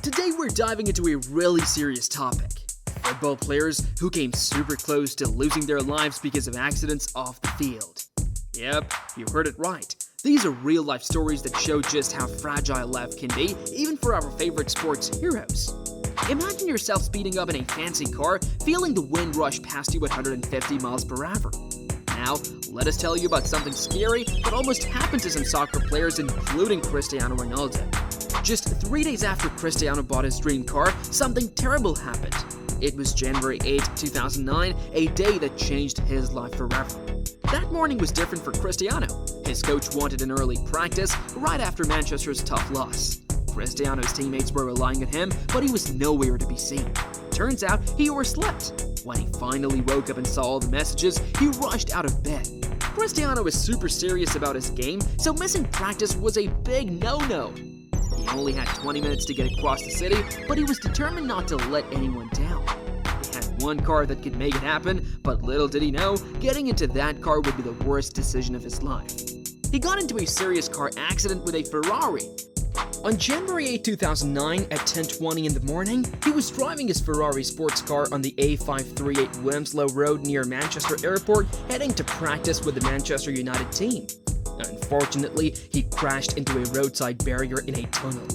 Today we're diving into a really serious topic. Football players who came super close to losing their lives because of accidents off the field. Yep, you heard it right. These are real-life stories that show just how fragile life can be, even for our favorite sports heroes. Imagine yourself speeding up in a fancy car, feeling the wind rush past you at 150 miles per hour. Now, let us tell you about something scary that almost happened to some soccer players, including Cristiano Ronaldo. Just 3 days after Cristiano bought his dream car, something terrible happened. It was January 8, 2009, a day that changed his life forever. That morning was different for Cristiano. His coach wanted an early practice right after Manchester's tough loss. Cristiano's teammates were relying on him, but he was nowhere to be seen. Turns out he overslept. When he finally woke up and saw all the messages, he rushed out of bed. Cristiano is super serious about his game, so missing practice was a big no-no. He only had 20 minutes to get across the city, but he was determined not to let anyone down. He had one car that could make it happen, but little did he know, getting into that car would be the worst decision of his life. He got into a serious car accident with a Ferrari. On January 8, 2009, at 10:20 in the morning, he was driving his Ferrari sports car on the A538 Wilmslow Road near Manchester Airport, heading to practice with the Manchester United team. Unfortunately, he crashed into a roadside barrier in a tunnel.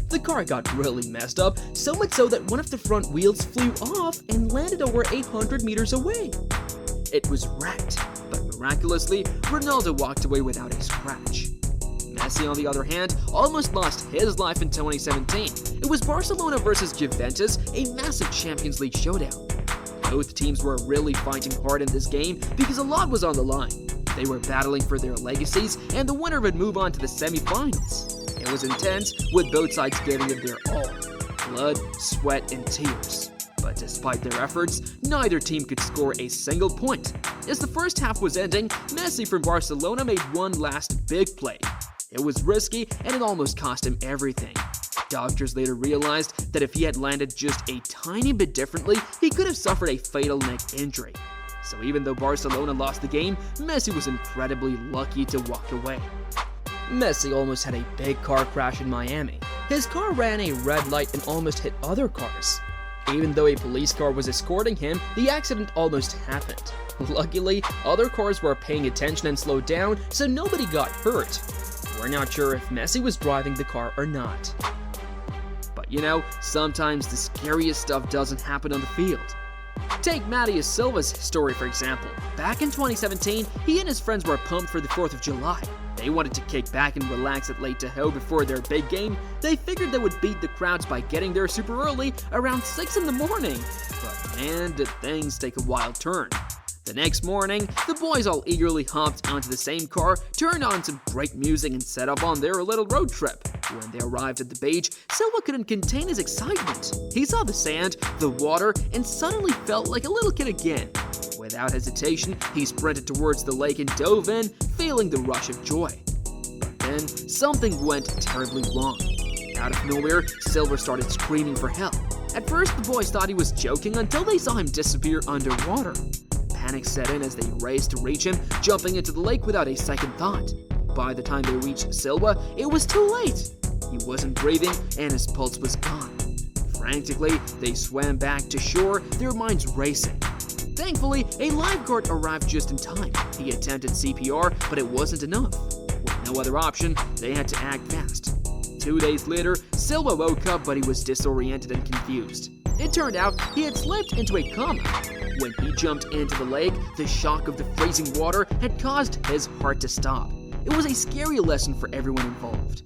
The car got really messed up, so much so that one of the front wheels flew off and landed over 800 meters away. It was wrecked, but miraculously, Ronaldo walked away without a scratch. Messi, on the other hand, almost lost his life in 2017. It was Barcelona versus Juventus, a massive Champions League showdown. Both teams were really fighting hard in this game because a lot was on the line. They were battling for their legacies, and the winner would move on to the semi-finals. It was intense, with both sides giving it their all. Blood, sweat, and tears. But despite their efforts, neither team could score a single point. As the first half was ending, Messi from Barcelona made one last big play. It was risky, and it almost cost him everything. Doctors later realized that if he had landed just a tiny bit differently, he could have suffered a fatal neck injury. So even though Barcelona lost the game, Messi was incredibly lucky to walk away. Messi almost had a big car crash in Miami. His car ran a red light and almost hit other cars. Even though a police car was escorting him, the accident almost happened. Luckily, other cars were paying attention and slowed down, so nobody got hurt. We're not sure if Messi was driving the car or not. But you know, sometimes the scariest stuff doesn't happen on the field. Take Mattius Silva's story for example. Back in 2017, he and his friends were pumped for the 4th of July. They wanted to kick back and relax at Lake Tahoe before their big game. They figured they would beat the crowds by getting there super early, around 6 in the morning. But man, did things take a wild turn. The next morning, the boys all eagerly hopped onto the same car, turned on some great music, and set off on their little road trip. When they arrived at the beach, Silva couldn't contain his excitement. He saw the sand, the water, and suddenly felt like a little kid again. Without hesitation, he sprinted towards the lake and dove in, feeling the rush of joy. But then, something went terribly wrong. Out of nowhere, Silva started screaming for help. At first, the boys thought he was joking until they saw him disappear underwater. Panic set in as they raced to reach him, jumping into the lake without a second thought. By the time they reached Silva, it was too late. He wasn't breathing and his pulse was gone. Frantically, they swam back to shore, their minds racing. Thankfully, a lifeguard arrived just in time. He attempted CPR, but it wasn't enough. With no other option, they had to act fast. 2 days later, Silva woke up, but he was disoriented and confused. It turned out he had slipped into a coma. When he jumped into the lake, the shock of the freezing water had caused his heart to stop. It was a scary lesson for everyone involved.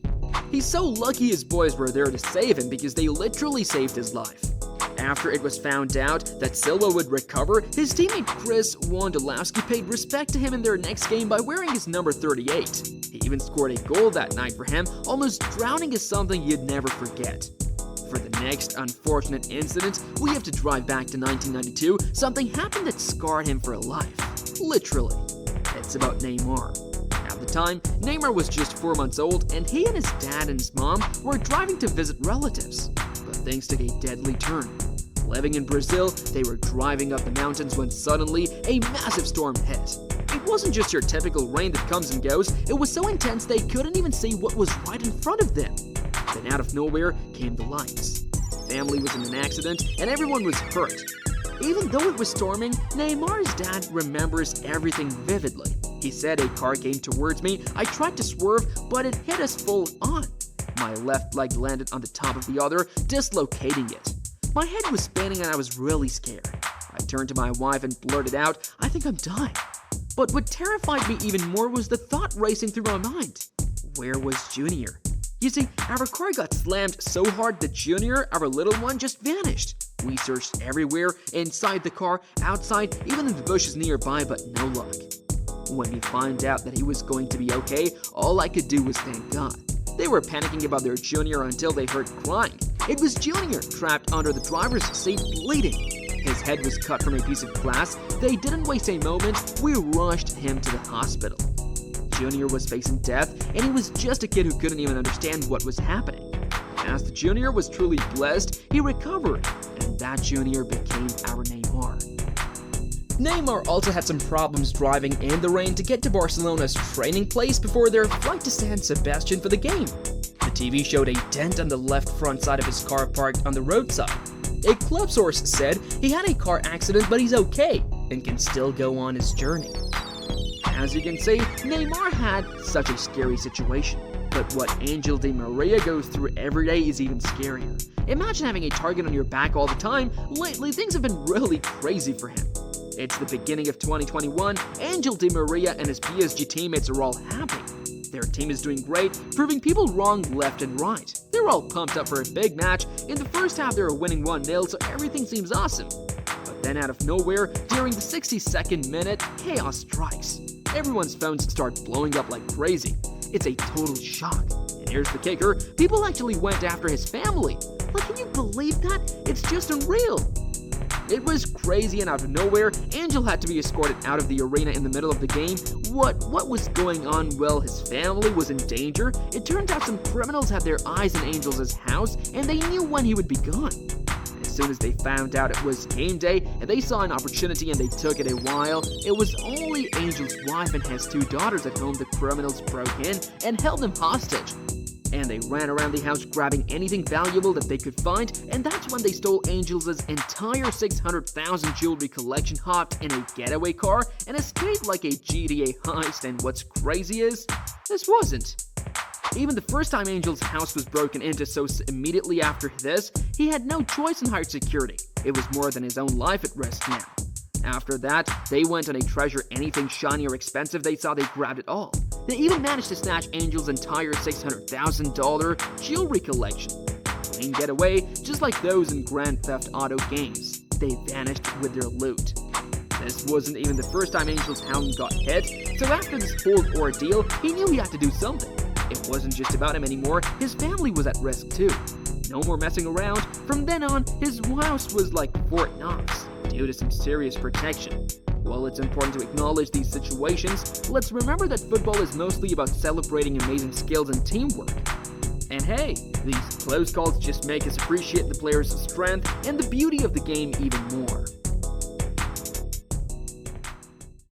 He's so lucky his boys were there to save him because they literally saved his life. After it was found out that Silva would recover, his teammate Chris Wondolowski paid respect to him in their next game by wearing his number 38. He even scored a goal that night for him, almost drowning is something you'd never forget. For the next unfortunate incident, we have to drive back to 1992. Something happened that scarred him for life. Literally. It's about Neymar. At the time, Neymar was just 4 months old, and he and his dad and his mom were driving to visit relatives. But things took a deadly turn. Living in Brazil, they were driving up the mountains when suddenly a massive storm hit. It wasn't just your typical rain that comes and goes, it was so intense they couldn't even see what was right in front of them. Then out of nowhere came the lights. family was in an accident and everyone was hurt. Even though it was storming, Neymar's dad remembers everything vividly. He said a car came towards me, I tried to swerve, but it hit us full on. My left leg landed on the top of the other, dislocating it. My head was spinning and I was really scared. I turned to my wife and blurted out, I think I'm dying. But what terrified me even more was the thought racing through my mind. Where was Junior? You see, our car got slammed so hard that Junior, our little one, just vanished. We searched everywhere, inside the car, outside, even in the bushes nearby, but no luck. When we found out that he was going to be okay, all I could do was thank God. They were panicking about their Junior until they heard crying. It was Junior, trapped under the driver's seat, bleeding. His head was cut from a piece of glass. They didn't waste a moment. We rushed him to the hospital. Junior was facing death, and he was just a kid who couldn't even understand what was happening. As the Junior was truly blessed, he recovered, and that Junior became our Neymar. Neymar also had some problems driving in the rain to get to Barcelona's training place before their flight to San Sebastian for the game. The TV showed a dent on the left front side of his car parked on the roadside. A club source said he had a car accident, but he's okay and can still go on his journey. As you can see, Neymar had such a scary situation. But what Angel Di Maria goes through every day is even scarier. Imagine having a target on your back all the time. Lately, things have been really crazy for him. It's the beginning of 2021. Angel Di Maria and his PSG teammates are all happy. Their team is doing great, proving people wrong left and right. They're all pumped up for a big match. In the first half, they were winning 1-0, so everything seems awesome. But then out of nowhere, during the 62nd minute, chaos strikes. Everyone's phones start blowing up like crazy. It's a total shock. And here's the kicker, people actually went after his family. Like, can you believe that? It's just unreal. It was crazy, and out of nowhere, Angel had to be escorted out of the arena in the middle of the game. What was going on? Well, his family was in danger. It turned out some criminals had their eyes on Angel's house, and they knew when he would be gone. As soon as they found out it was game day, and they saw an opportunity and they took it a while, it was only Angel's wife and his 2 daughters at home the criminals broke in and held them hostage. And they ran around the house grabbing anything valuable that they could find, and that's when they stole Angel's entire 600,000 jewelry collection, hopped in a getaway car, and escaped like a GTA heist. And what's crazy is, this wasn't. Even the first time Angel's house was broken into, so immediately after this, he had no choice and hired security. It was more than his own life at risk now. After that, they went on a treasure anything shiny or expensive they saw, they grabbed it all. They even managed to snatch Angel's entire $600,000 jewelry collection. Clean getaway, just like those in Grand Theft Auto games. They vanished with their loot. This wasn't even the first time Angel's house got hit, so after this whole ordeal, he knew he had to do something. It wasn't just about him anymore, his family was at risk too. No more messing around. From then on, his house was like Fort Knox, due to some serious protection. While it's important to acknowledge these situations, let's remember that football is mostly about celebrating amazing skills and teamwork. And hey, these close calls just make us appreciate the players' strength and the beauty of the game even more.